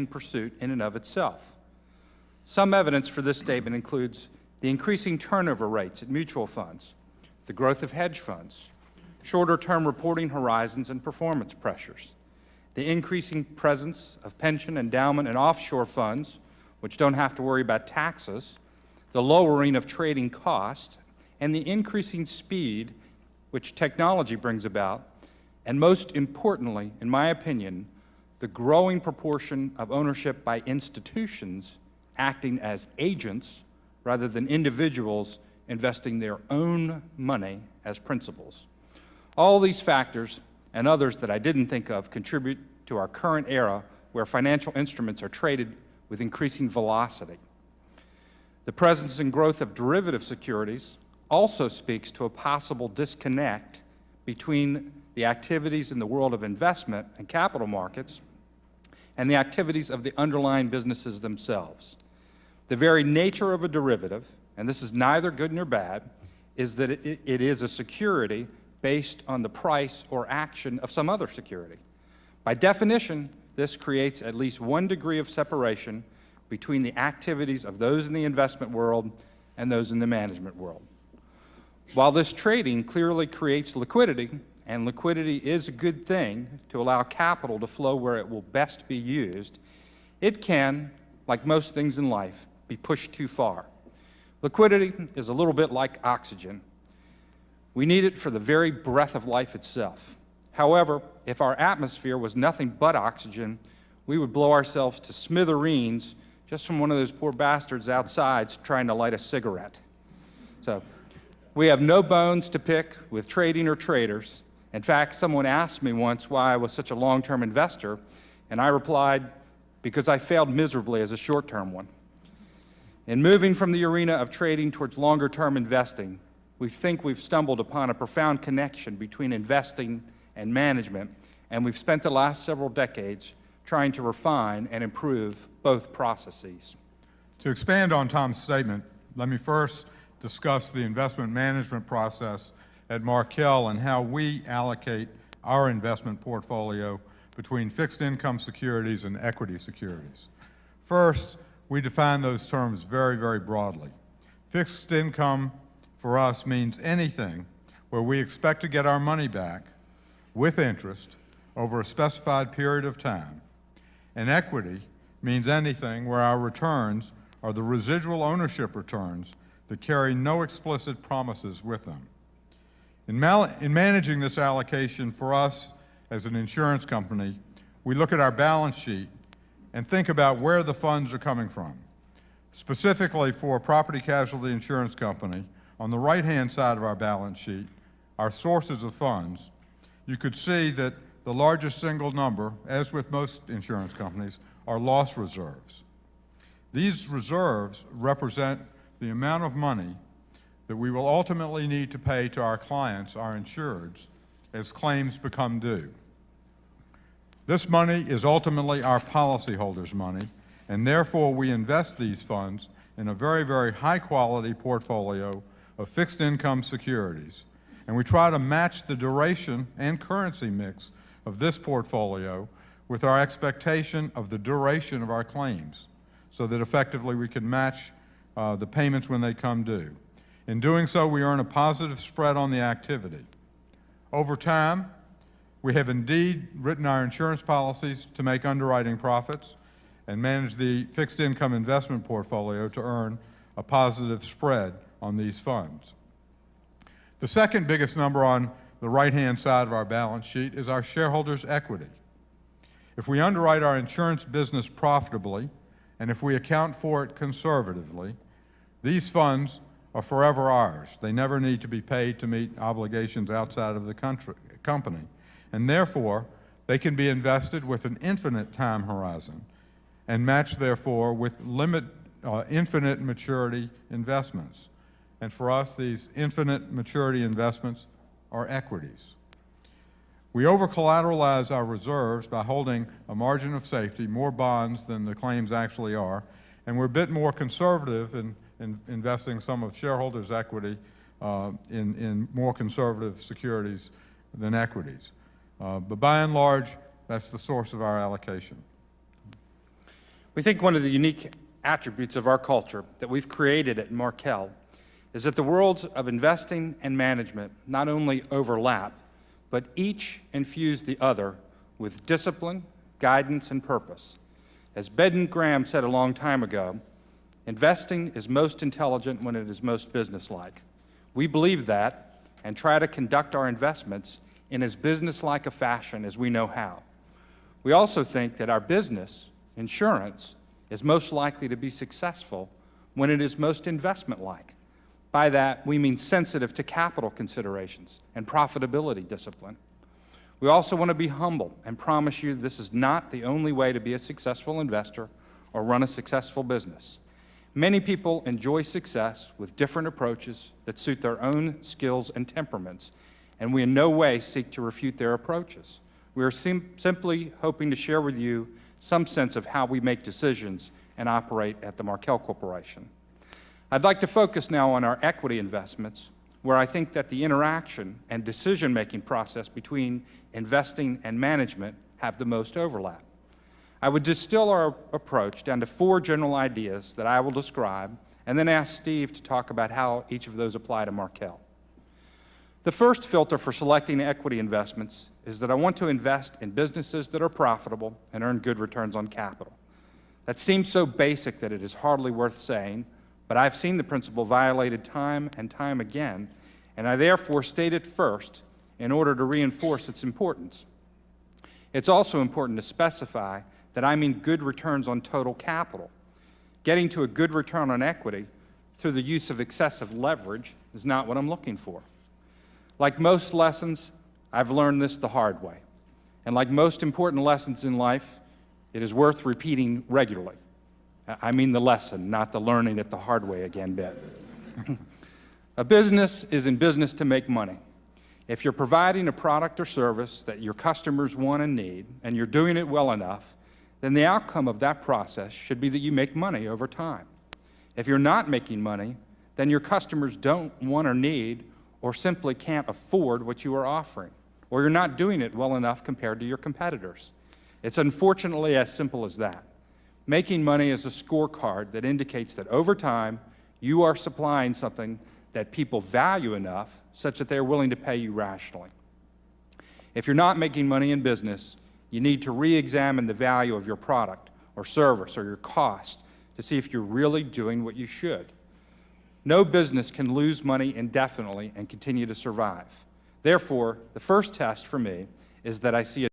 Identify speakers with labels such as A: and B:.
A: pursuit in and of itself. Some evidence for this statement includes the increasing turnover rates at mutual funds, the growth of hedge funds, shorter-term reporting horizons and performance pressures, the increasing presence of pension, endowment, and offshore funds, which don't have to worry about taxes, the lowering of trading cost, and the increasing speed which technology brings about, and most importantly, in my opinion, the growing proportion of ownership by institutions acting as agents rather than individuals investing their own money as principals. All these factors and others that I didn't think of contribute to our current era where financial instruments are traded with increasing velocity. The presence and growth of derivative securities also speaks to a possible disconnect between the activities in the world of investment and capital markets and the activities of the underlying businesses themselves. The very nature of a derivative, and this is neither good nor bad, is that it is a security based on the price or action of some other security. By definition, this creates at least one degree of separation between the activities of those in the investment world and those in the management world. While this trading clearly creates liquidity, and liquidity is a good thing to allow capital to flow where it will best be used, it can, like most things in life, be pushed too far. Liquidity is a little bit like oxygen. We need it for the very breath of life itself. However, if our atmosphere was nothing but oxygen, we would blow ourselves to smithereens just from one of those poor bastards outside trying to light a cigarette. So, we have no bones to pick with trading or traders. In fact, someone asked me once why I was such a long-term investor, and I replied, because I failed miserably as a short-term one. In moving from the arena of trading towards longer-term investing, we think we've stumbled upon a profound connection between investing and management, and we've spent the last several decades trying to refine and improve both processes.
B: To expand on Tom's statement, let me first discuss the investment management process at Markel and how we allocate our investment portfolio between fixed income securities and equity securities. First, we define those terms very, very broadly. Fixed income for us means anything where we expect to get our money back with interest over a specified period of time. And equity means anything where our returns are the residual ownership returns that carry no explicit promises with them. In managing this allocation for us as an insurance company, we look at our balance sheet and think about where the funds are coming from. Specifically for a property casualty insurance company, on the right-hand side of our balance sheet, our sources of funds, you could see that the largest single number, as with most insurance companies, are loss reserves. These reserves represent the amount of money that we will ultimately need to pay to our clients, our insureds, as claims become due. This money is ultimately our policyholders' money, and therefore we invest these funds in a very, very high-quality portfolio of fixed income securities. And we try to match the duration and currency mix of this portfolio with our expectation of the duration of our claims, so that effectively we can match the payments when they come due. In doing so, we earn a positive spread on the activity. Over time, we have indeed written our insurance policies to make underwriting profits and manage the fixed income investment portfolio to earn a positive spread on these funds. The second biggest number on the right-hand side of our balance sheet is our shareholders' equity. If we underwrite our insurance business profitably, and if we account for it conservatively, these funds are forever ours. They never need to be paid to meet obligations outside of the company. And therefore, they can be invested with an infinite time horizon and matched, therefore, with infinite maturity investments. And for us, these infinite maturity investments are equities. We over-collateralize our reserves by holding a margin of safety, more bonds than the claims actually are, and we're a bit more conservative in investing some of shareholders' equity in more conservative securities than equities. But by and large, that's the source of our allocation.
A: We think one of the unique attributes of our culture that we've created at Markel is that the worlds of investing and management not only overlap, but each infuse the other with discipline, guidance, and purpose. As Ben Graham said a long time ago, investing is most intelligent when it is most businesslike. We believe that and try to conduct our investments in as businesslike a fashion as we know how. We also think that our business, insurance, is most likely to be successful when it is most investment-like. By that, we mean sensitive to capital considerations and profitability discipline. We also want to be humble and promise you this is not the only way to be a successful investor or run a successful business. Many people enjoy success with different approaches that suit their own skills and temperaments, and we in no way seek to refute their approaches. We are simply hoping to share with you some sense of how we make decisions and operate at the Markel Corporation. I'd like to focus now on our equity investments, where I think that the interaction and decision-making process between investing and management have the most overlap. I would distill our approach down to 4 general ideas that I will describe, and then ask Steve to talk about how each of those apply to Markel. The first filter for selecting equity investments is that I want to invest in businesses that are profitable and earn good returns on capital. That seems so basic that it is hardly worth saying, but I've seen the principle violated time and time again, and I therefore state it first in order to reinforce its importance. It's also important to specify that I mean good returns on total capital. Getting to a good return on equity through the use of excessive leverage is not what I'm looking for. Like most lessons, I've learned this the hard way. And like most important lessons in life, it is worth repeating regularly. I mean the lesson, not the learning it the hard way again bit. A business is in business to make money. If you're providing a product or service that your customers want and need, and you're doing it well enough, then the outcome of that process should be that you make money over time. If you're not making money, then your customers don't want or need or simply can't afford what you are offering, or you're not doing it well enough compared to your competitors. It's unfortunately as simple as that. Making money is a scorecard that indicates that over time, you are supplying something that people value enough such that they're willing to pay you rationally. If you're not making money in business, you need to re-examine the value of your product or service or your cost to see if you're really doing what you should. No business can lose money indefinitely and continue to survive. Therefore, the first test for me is that I see a